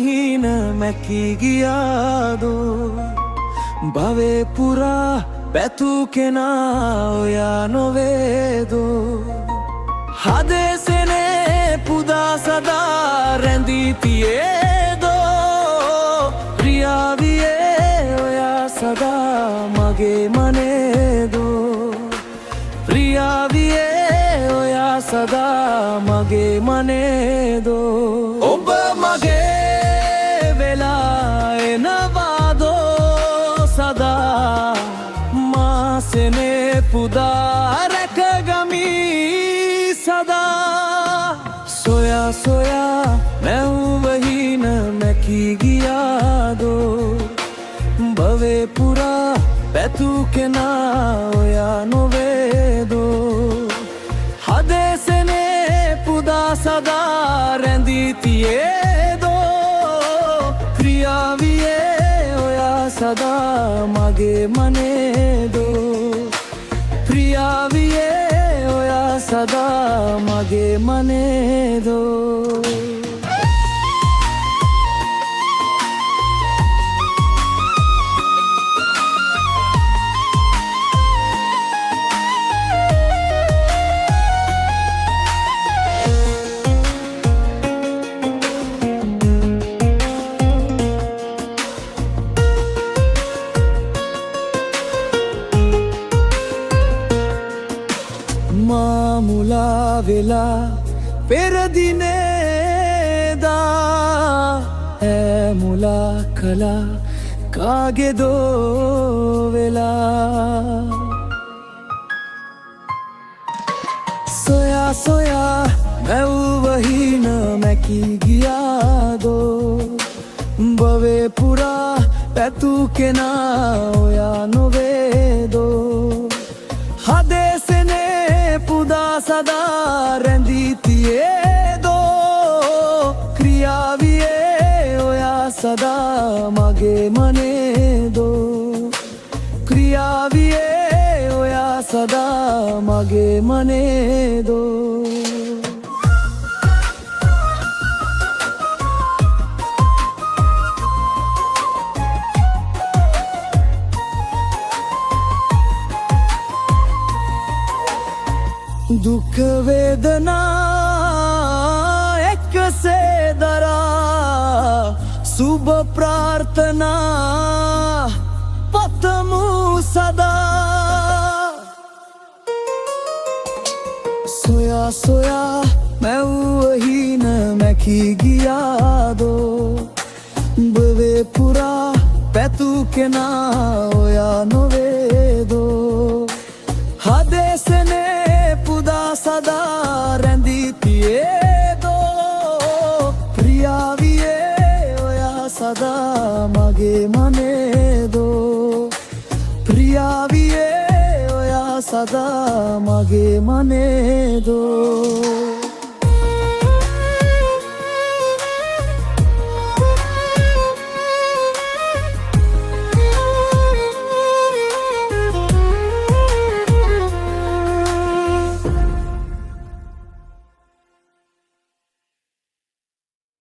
වහින මැකී ගියාදෝ භවේ පුරා පැතු කෙනා ඔයා නොවේදෝ හදේසනේ පුදා සදා රැඳී තියේදෝ ප්‍රියාවියේ ඔයා සදා මගේ මනේදෝ ප්‍රියාවියේ ඔයා සදා මගේ මනේදෝ ඔබ මගේ වෙලා එනවාදෝ සදා මාසනේ පුදා රැකගමි සදා සොයා සොයා මැව්වහින මැකී ගියාදෝ භවේ පුරා පැතු කෙනා ඔයා නොවේදෝ හදේසනේ පුදා සදා රැඳී තියේදෝ ප්‍රියාවියේ ඔයා සදා මගේ මනේදෝ ප්‍රියාවියේ ඔයා සදා මගේ මනේදෝ මාමුලා වෙලා පෙරදිනේදා ඇමුලා කලා කාගෙදෝ වෙලා සොයා සොයා මැව්වහින මැකී ගියාදෝ භවේ පුරා පැතු කෙනා ඔයා නොවේදෝ හදේසනේ පුදා සදා රැඳී තියේදෝ ක්‍රියාවියේ ඔයා සදා මගේ මනේදෝ ක්‍රියාවියේ ඔයා සදා මගේ මනේදෝ දුක් වේදනා එකසේ දරා සුබ ප්‍රාර්ථනා පතමු සදා සොයා සොයා මැව්වහින මැකී ගියාදෝ භවේ පුරා පැතු කෙනා ඔයා නොවේදෝ හදේසනේ පුදා සදා රැඳී තියේදෝ ප්‍රියාවියේ ඔයා සදා මගේ මනේදෝ ප්‍රියාවියේ ඔයා සදා මගේ මනේදෝ